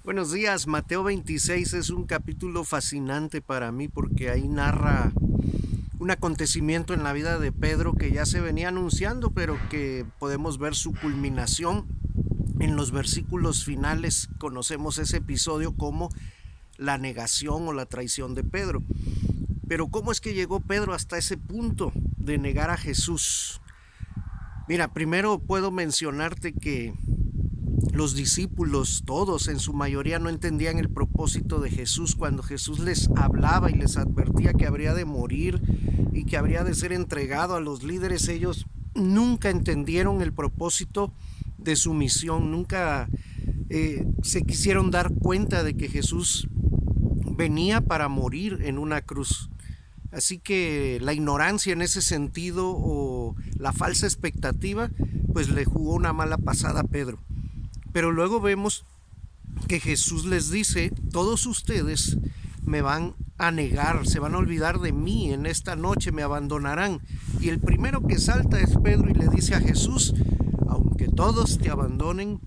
Buenos días. Mateo 26 es un capítulo fascinante para mí porque ahí narra un acontecimiento en la vida de Pedro que ya se venía anunciando, pero que podemos ver su culminación en los versículos finales. Conocemos ese episodio como la negación o la traición de Pedro. Pero ¿cómo es que llegó Pedro hasta ese punto de negar a Jesús? Mira, primero puedo mencionarte que los discípulos, todos en su mayoría, no entendían el propósito de Jesús. Cuando Jesús les hablaba y les advertía que habría de morir y que habría de ser entregado a los líderes, ellos nunca entendieron el propósito de su misión, nunca se quisieron dar cuenta de que Jesús venía para morir en una cruz. Así que la ignorancia en ese sentido, o la falsa expectativa, pues le jugó una mala pasada a Pedro. Pero luego vemos que Jesús les dice: todos ustedes me van a negar, se van a olvidar de mí en esta noche, me abandonarán. Y el primero que salta es Pedro y le dice a Jesús: aunque todos te abandonen,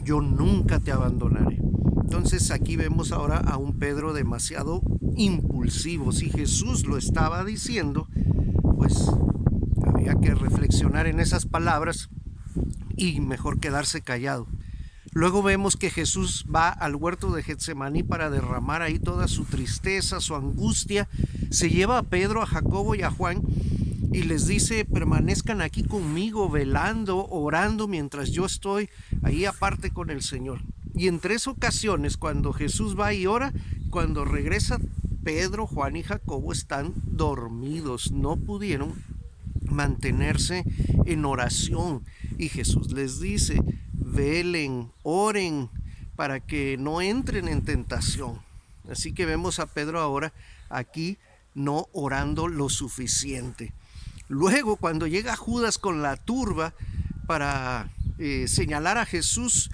yo nunca te abandonaré. Entonces aquí vemos ahora a un Pedro demasiado impulsivo. Si Jesús lo estaba diciendo, pues había que reflexionar en esas palabras y mejor quedarse callado. Luego vemos que Jesús va al huerto de Getsemaní para derramar ahí toda su tristeza, su angustia. Se lleva a Pedro, a Jacobo y a Juan y les dice: permanezcan aquí conmigo, velando, orando, mientras yo estoy ahí aparte con el Señor. Y en 3 ocasiones, cuando Jesús va y ora, cuando regresa, Pedro, Juan y Jacobo están dormidos, no pudieron mantenerse en oración. Y Jesús les dice: velen, oren, para que no entren en tentación. Así que vemos a Pedro ahora aquí no orando lo suficiente. Luego, cuando llega Judas con la turba para señalar a Jesús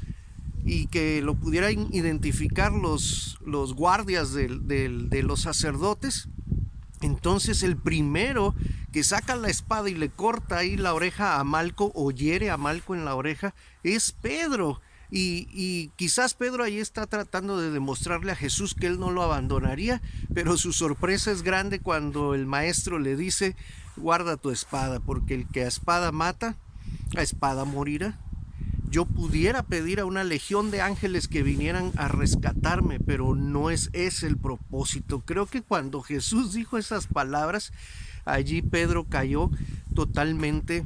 y que lo pudieran identificar los guardias de los sacerdotes, entonces el primero que saca la espada y le corta ahí la oreja a Malco, o hiere a Malco en la oreja, es Pedro. Y quizás Pedro ahí está tratando de demostrarle a Jesús que él no lo abandonaría, pero su sorpresa es grande cuando el maestro le dice: guarda tu espada, porque el que a espada mata, a espada morirá. Yo pudiera pedir a una legión de ángeles que vinieran a rescatarme, pero no es ese el propósito. Creo que cuando Jesús dijo esas palabras, allí Pedro cayó totalmente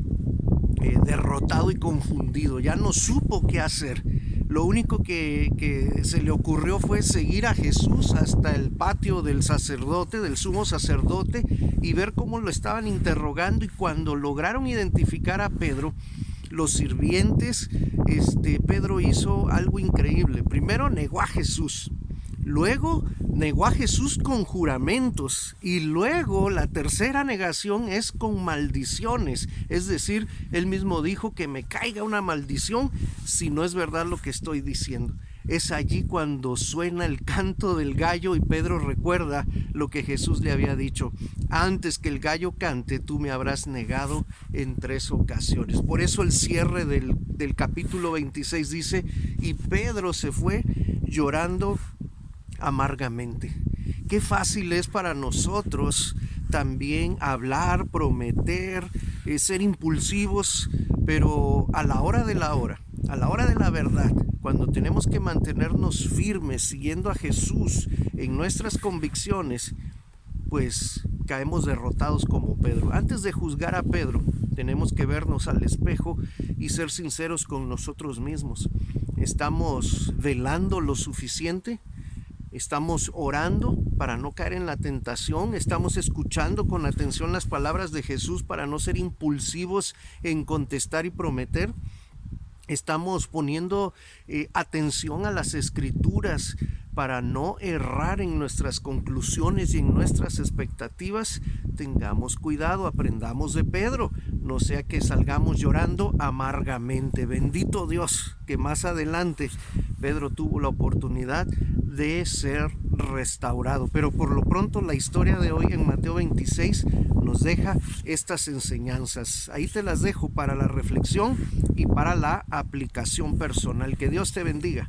derrotado y confundido. Ya no supo qué hacer. Lo único que se le ocurrió fue seguir a Jesús hasta el patio del sacerdote, del sumo sacerdote, y ver cómo lo estaban interrogando. Y cuando lograron identificar a Pedro, los sirvientes, Pedro hizo algo increíble. Primero negó a Jesús, luego negó a Jesús con juramentos, y luego la tercera negación es con maldiciones. Es decir, él mismo dijo: que me caiga una maldición si no es verdad lo que estoy diciendo. Es allí cuando suena el canto del gallo y Pedro recuerda lo que Jesús le había dicho: antes que el gallo cante, tú me habrás negado en 3 ocasiones. Por eso el cierre del capítulo 26 dice: y Pedro se fue llorando amargamente. Qué fácil es para nosotros también hablar, prometer, ser impulsivos, pero a la hora de la verdad, cuando tenemos que mantenernos firmes siguiendo a Jesús en nuestras convicciones, pues caemos derrotados como Pedro. Antes de juzgar a Pedro, tenemos que vernos al espejo y ser sinceros con nosotros mismos. ¿Estamos velando lo suficiente? ¿Estamos orando para no caer en la tentación? ¿Estamos escuchando con atención las palabras de Jesús para no ser impulsivos en contestar y prometer? ¿Estamos poniendo atención a las Escrituras para no errar en nuestras conclusiones y en nuestras expectativas? Tengamos cuidado, aprendamos de Pedro, no sea que salgamos llorando amargamente. Bendito Dios que más adelante Pedro tuvo la oportunidad de ser restaurado. Pero por lo pronto la historia de hoy en Mateo 26 nos deja estas enseñanzas. Ahí te las dejo para la reflexión y para la aplicación personal. Que Dios te bendiga.